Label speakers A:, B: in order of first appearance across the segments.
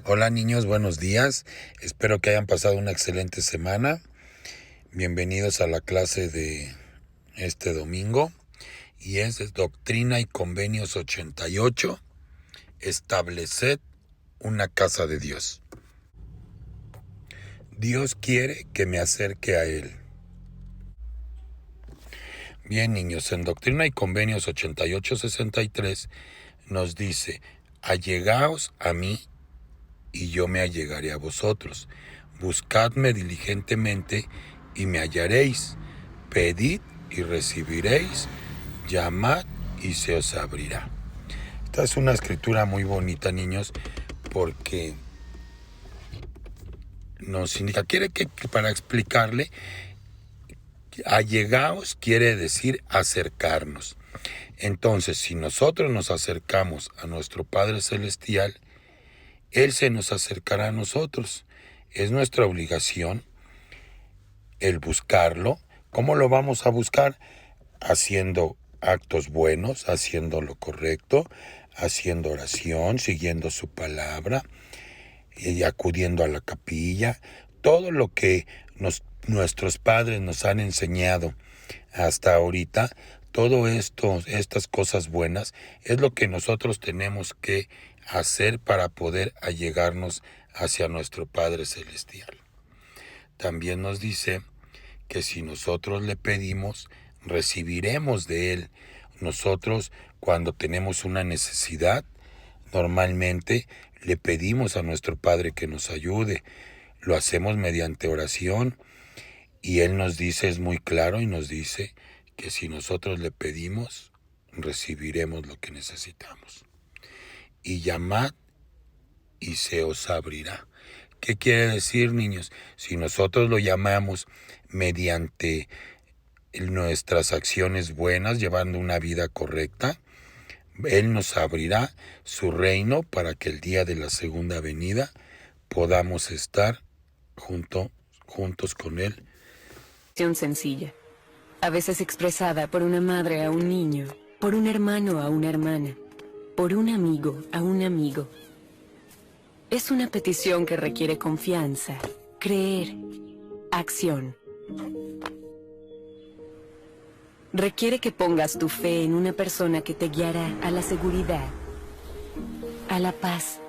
A: Hola niños, buenos días. Espero que hayan pasado una excelente semana. Bienvenidos a la clase de este domingo. Y es Doctrina y Convenios 88. Estableced una casa de Dios. Dios quiere que me acerque a Él. Bien niños, en Doctrina y Convenios 88-63 nos dice: allegaos a mí y yo me allegaré a vosotros. Buscadme diligentemente y me hallaréis. Pedid y recibiréis. Llamad y se os abrirá. Esta es una escritura muy bonita, niños, porque nos indica, para explicarle, allegaos quiere decir acercarnos. Entonces, si nosotros nos acercamos a nuestro Padre Celestial, Él se nos acercará a nosotros. Es nuestra obligación el buscarlo. ¿Cómo lo vamos a buscar? Haciendo actos buenos, haciendo lo correcto, haciendo oración, siguiendo su palabra, y acudiendo a la capilla. Todo lo que nuestros padres nos han enseñado hasta ahorita, todo esto, estas cosas buenas, es lo que nosotros tenemos que hacer para poder allegarnos hacia nuestro Padre Celestial. También nos dice que si nosotros le pedimos, recibiremos de Él. Nosotros, cuando tenemos una necesidad, normalmente le pedimos a nuestro Padre que nos ayude. Lo hacemos mediante oración y Él nos dice, es muy claro, y nos dice que si nosotros le pedimos, recibiremos lo que necesitamos. Y llamad y se os abrirá. ¿Qué quiere decir, niños? Si nosotros lo llamamos mediante nuestras acciones buenas, llevando una vida correcta, Él nos abrirá su reino para que el día de la segunda venida podamos estar juntos con Él.
B: Sencilla, a veces expresada por una madre a un niño, por un hermano a una hermana, por un amigo a un amigo. Es una petición que requiere confianza, creer, acción. Requiere que pongas tu fe en una persona que te guiará a la seguridad, a la paz.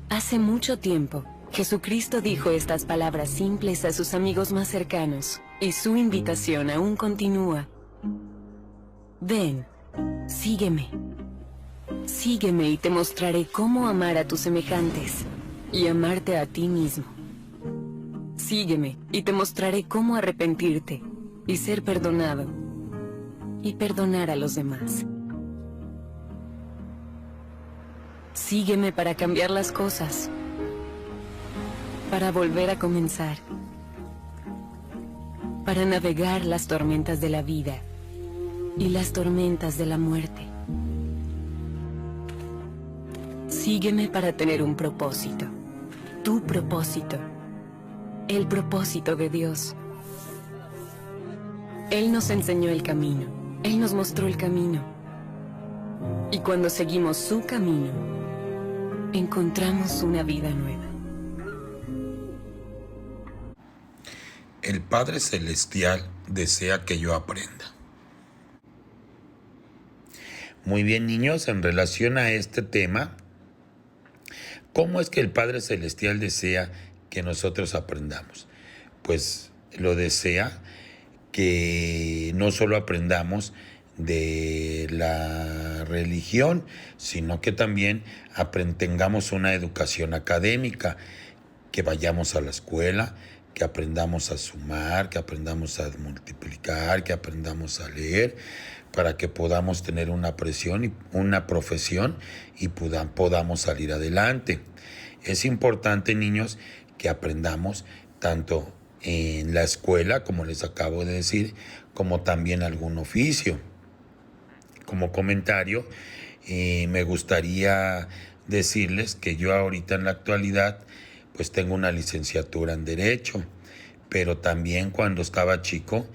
B: Hace mucho tiempo, Jesucristo dijo estas palabras simples a sus amigos más cercanos, y su invitación aún continúa. Ven, sígueme. Sígueme y te mostraré cómo amar a tus semejantes y amarte a ti mismo. Sígueme y te mostraré cómo arrepentirte y ser perdonado y perdonar a los demás. Sígueme para cambiar las cosas, para volver a comenzar, para navegar las tormentas de la vida y las tormentas de la muerte. Sígueme para tener un propósito, tu propósito, el propósito de Dios. Él nos enseñó el camino, Él nos mostró el camino. Y cuando seguimos su camino, encontramos una vida nueva.
A: El Padre Celestial desea que yo aprenda. Muy bien, niños, en relación a este tema, ¿cómo es que el Padre Celestial desea que nosotros aprendamos? Pues lo desea que no solo aprendamos de la religión, sino que también tengamos una educación académica, que vayamos a la escuela, que aprendamos a sumar, que aprendamos a multiplicar, que aprendamos a leer, para que podamos tener una profesión y podamos salir adelante. Es importante, niños, que aprendamos tanto en la escuela, como les acabo de decir, como también algún oficio. Como comentario, me gustaría decirles que yo ahorita en la actualidad pues tengo una licenciatura en Derecho, pero también cuando estaba chico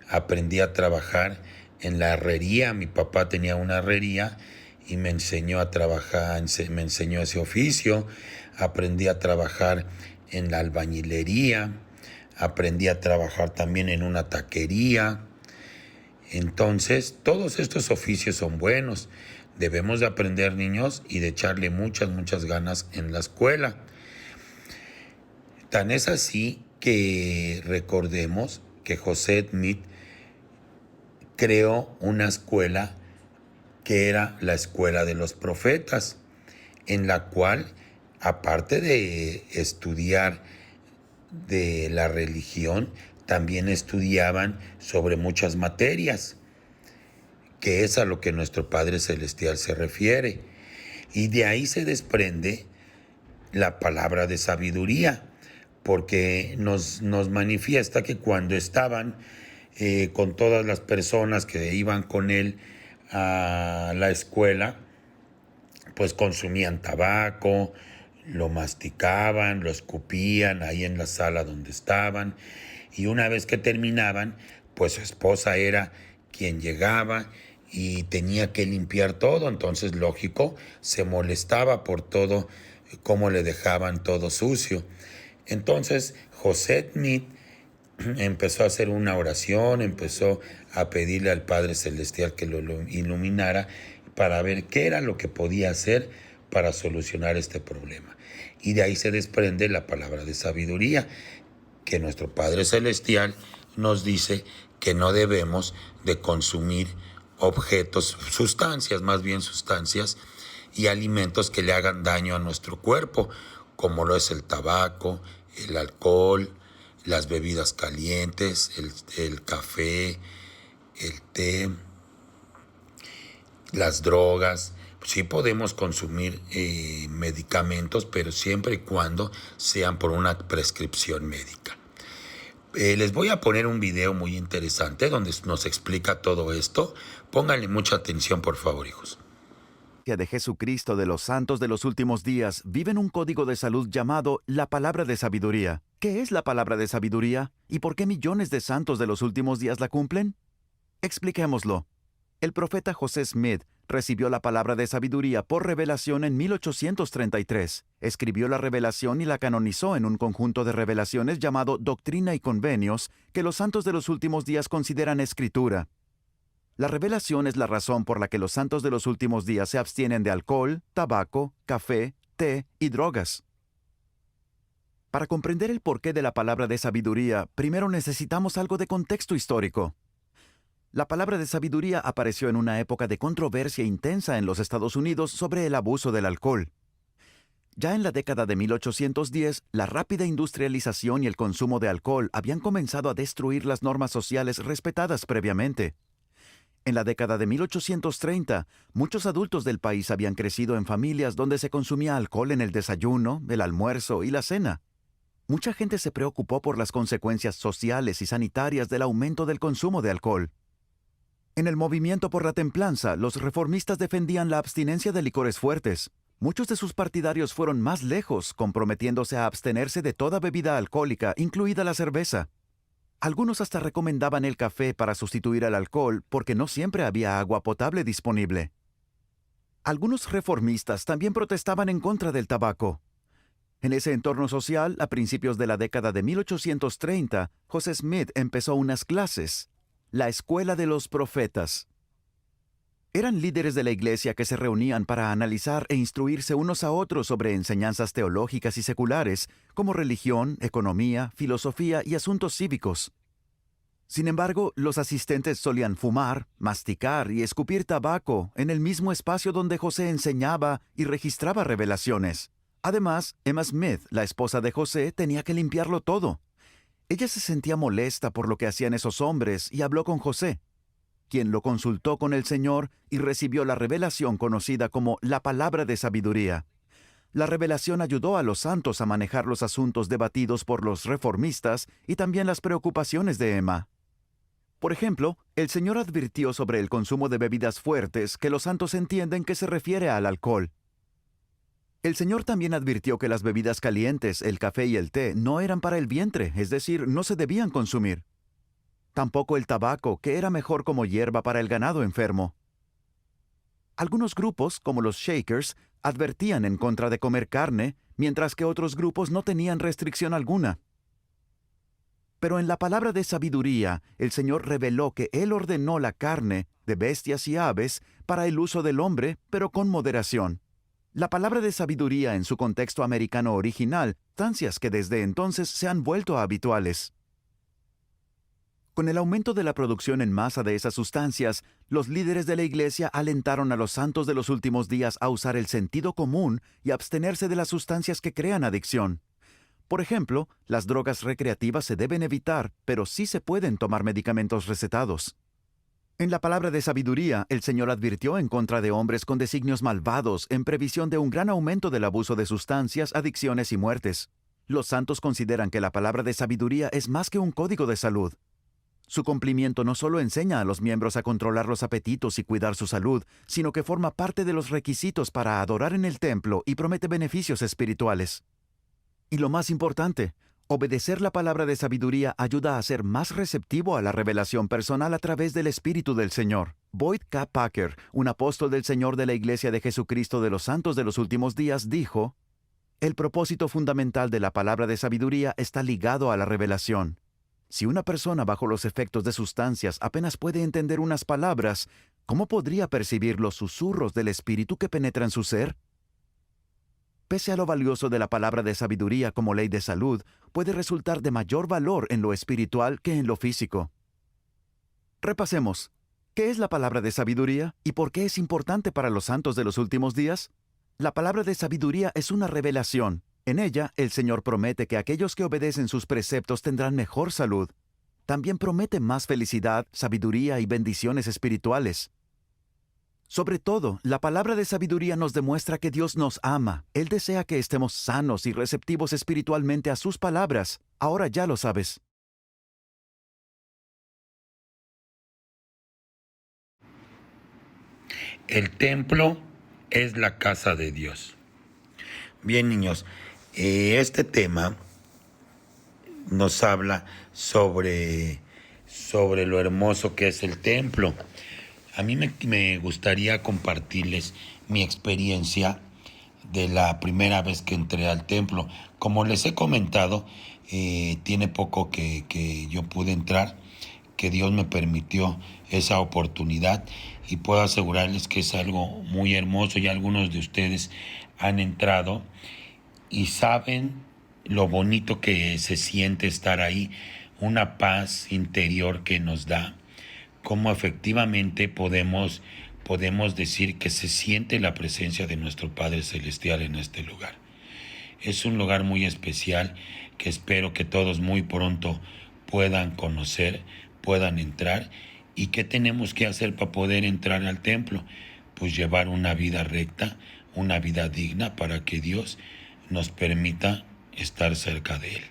A: aprendí a trabajar en la herrería. Mi papá tenía una herrería y me enseñó a trabajar, me enseñó ese oficio. Aprendí a trabajar en la albañilería, aprendí a trabajar también en una taquería. Entonces, todos estos oficios son buenos. Debemos de aprender, niños, y de echarle muchas ganas en la escuela. Tan es así que recordemos que José Smith creó una escuela que era la escuela de los profetas, en la cual, aparte de estudiar de la religión, también estudiaban sobre muchas materias, que es a lo que nuestro Padre Celestial se refiere. Y de ahí se desprende la palabra de sabiduría, porque nos manifiesta que cuando estaban con todas las personas que iban con él a la escuela, pues consumían tabaco, lo masticaban, lo escupían ahí en la sala donde estaban, y una vez que terminaban, pues su esposa era quien llegaba y tenía que limpiar todo. Entonces, lógico, se molestaba por todo, cómo le dejaban todo sucio. Entonces, José Smith empezó a hacer una oración, empezó a pedirle al Padre Celestial que lo iluminara para ver qué era lo que podía hacer para solucionar este problema. Y de ahí se desprende la palabra de sabiduría, que nuestro Padre Celestial nos dice que no debemos de consumir objetos, sustancias, más bien sustancias y alimentos que le hagan daño a nuestro cuerpo, como lo es el tabaco, el alcohol, las bebidas calientes, el café, el té, las drogas. Sí podemos consumir medicamentos, pero siempre y cuando sean por una prescripción médica. Les voy a poner un video muy interesante donde nos explica todo esto. Pónganle mucha atención, por favor, hijos.
C: De Jesucristo de los santos de los últimos días viven un código de salud llamado la palabra de sabiduría. ¿Qué es la palabra de sabiduría? ¿Y por qué millones de santos de los últimos días la cumplen? Expliquémoslo. El profeta José Smith recibió la palabra de sabiduría por revelación en 1833. Escribió la revelación y la canonizó en un conjunto de revelaciones llamado Doctrina y Convenios, que los santos de los últimos días consideran escritura. La revelación es la razón por la que los santos de los últimos días se abstienen de alcohol, tabaco, café, té y drogas. Para comprender el porqué de la palabra de sabiduría, primero necesitamos algo de contexto histórico. La palabra de sabiduría apareció en una época de controversia intensa en los Estados Unidos sobre el abuso del alcohol. Ya en la década de 1810, la rápida industrialización y el consumo de alcohol habían comenzado a destruir las normas sociales respetadas previamente. En la década de 1830, muchos adultos del país habían crecido en familias donde se consumía alcohol en el desayuno, el almuerzo y la cena. Mucha gente se preocupó por las consecuencias sociales y sanitarias del aumento del consumo de alcohol. En el movimiento por la templanza, los reformistas defendían la abstinencia de licores fuertes. Muchos de sus partidarios fueron más lejos, comprometiéndose a abstenerse de toda bebida alcohólica, incluida la cerveza. Algunos hasta recomendaban el café para sustituir al alcohol porque no siempre había agua potable disponible. Algunos reformistas también protestaban en contra del tabaco. En ese entorno social, a principios de la década de 1830, José Smith empezó unas clases, la Escuela de los Profetas. Eran líderes de la iglesia que se reunían para analizar e instruirse unos a otros sobre enseñanzas teológicas y seculares, como religión, economía, filosofía y asuntos cívicos. Sin embargo, los asistentes solían fumar, masticar y escupir tabaco en el mismo espacio donde José enseñaba y registraba revelaciones. Además, Emma Smith, la esposa de José, tenía que limpiarlo todo. Ella se sentía molesta por lo que hacían esos hombres y habló con José, quien lo consultó con el Señor y recibió la revelación conocida como la palabra de sabiduría. La revelación ayudó a los santos a manejar los asuntos debatidos por los reformistas y también las preocupaciones de Emma. Por ejemplo, el Señor advirtió sobre el consumo de bebidas fuertes que los santos entienden que se refiere al alcohol. El Señor también advirtió que las bebidas calientes, el café y el té, no eran para el vientre, es decir, no se debían consumir. Tampoco el tabaco, que era mejor como hierba para el ganado enfermo. Algunos grupos, como los Shakers, advertían en contra de comer carne, mientras que otros grupos no tenían restricción alguna. Pero en la palabra de sabiduría, el Señor reveló que Él ordenó la carne de bestias y aves para el uso del hombre, pero con moderación. La palabra de sabiduría en su contexto americano original, sustancias que desde entonces se han vuelto habituales. Con el aumento de la producción en masa de esas sustancias, los líderes de la Iglesia alentaron a los santos de los últimos días a usar el sentido común y abstenerse de las sustancias que crean adicción. Por ejemplo, las drogas recreativas se deben evitar, pero sí se pueden tomar medicamentos recetados. En la palabra de sabiduría, el Señor advirtió en contra de hombres con designios malvados en previsión de un gran aumento del abuso de sustancias, adicciones y muertes. Los santos consideran que la palabra de sabiduría es más que un código de salud. Su cumplimiento no solo enseña a los miembros a controlar los apetitos y cuidar su salud, sino que forma parte de los requisitos para adorar en el templo y promete beneficios espirituales. Y lo más importante, obedecer la palabra de sabiduría ayuda a ser más receptivo a la revelación personal a través del Espíritu del Señor. Boyd K. Packer, un apóstol del Señor de la Iglesia de Jesucristo de los Santos de los Últimos Días, dijo: "El propósito fundamental de la palabra de sabiduría está ligado a la revelación. Si una persona bajo los efectos de sustancias apenas puede entender unas palabras, ¿cómo podría percibir los susurros del Espíritu que penetran su ser?" Pese a lo valioso de la palabra de sabiduría como ley de salud, puede resultar de mayor valor en lo espiritual que en lo físico. Repasemos. ¿Qué es la palabra de sabiduría y por qué es importante para los santos de los últimos días? La palabra de sabiduría es una revelación. En ella, el Señor promete que aquellos que obedecen sus preceptos tendrán mejor salud. También promete más felicidad, sabiduría y bendiciones espirituales. Sobre todo, la palabra de sabiduría nos demuestra que Dios nos ama. Él desea que estemos sanos y receptivos espiritualmente a sus palabras. Ahora ya lo sabes.
A: El templo es la casa de Dios. Bien, niños, este tema nos habla sobre lo hermoso que es el templo. A mí me gustaría compartirles mi experiencia de la primera vez que entré al templo. Como les he comentado, tiene poco que yo pude entrar, que Dios me permitió esa oportunidad y puedo asegurarles que es algo muy hermoso y algunos de ustedes han entrado y saben lo bonito que se siente estar ahí, una paz interior que nos da, cómo efectivamente podemos decir que se siente la presencia de nuestro Padre Celestial en este lugar. Es un lugar muy especial que espero que todos muy pronto puedan conocer, puedan entrar. ¿Y qué tenemos que hacer para poder entrar al templo? Pues llevar una vida recta, una vida digna para que Dios nos permita estar cerca de Él.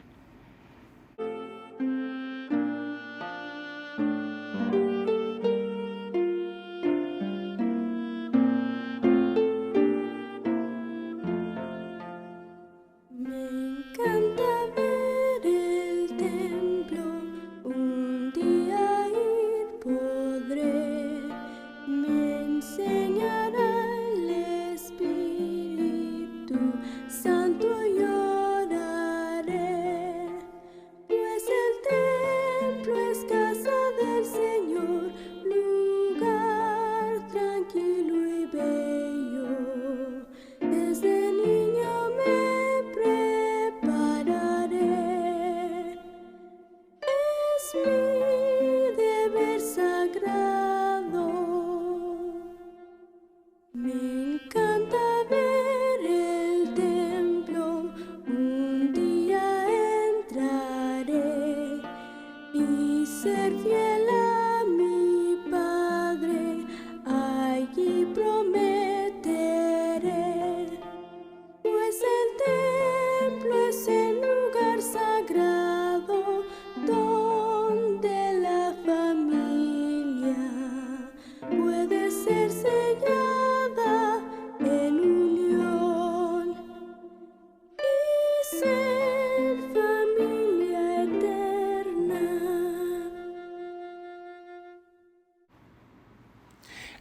D: Santo lloraré.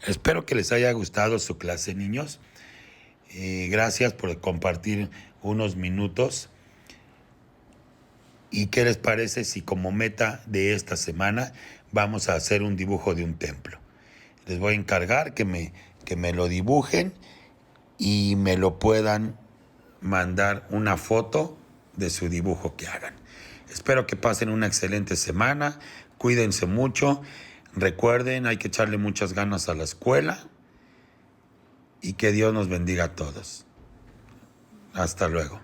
A: Espero que les haya gustado su clase, niños. Gracias por compartir unos minutos. ¿Y qué les parece si como meta de esta semana vamos a hacer un dibujo de un templo? Les voy a encargar que me lo dibujen y me lo puedan mandar una foto de su dibujo que hagan. Espero que pasen una excelente semana. Cuídense mucho. Recuerden, hay que echarle muchas ganas a la escuela. Y que Dios nos bendiga a todos. Hasta luego.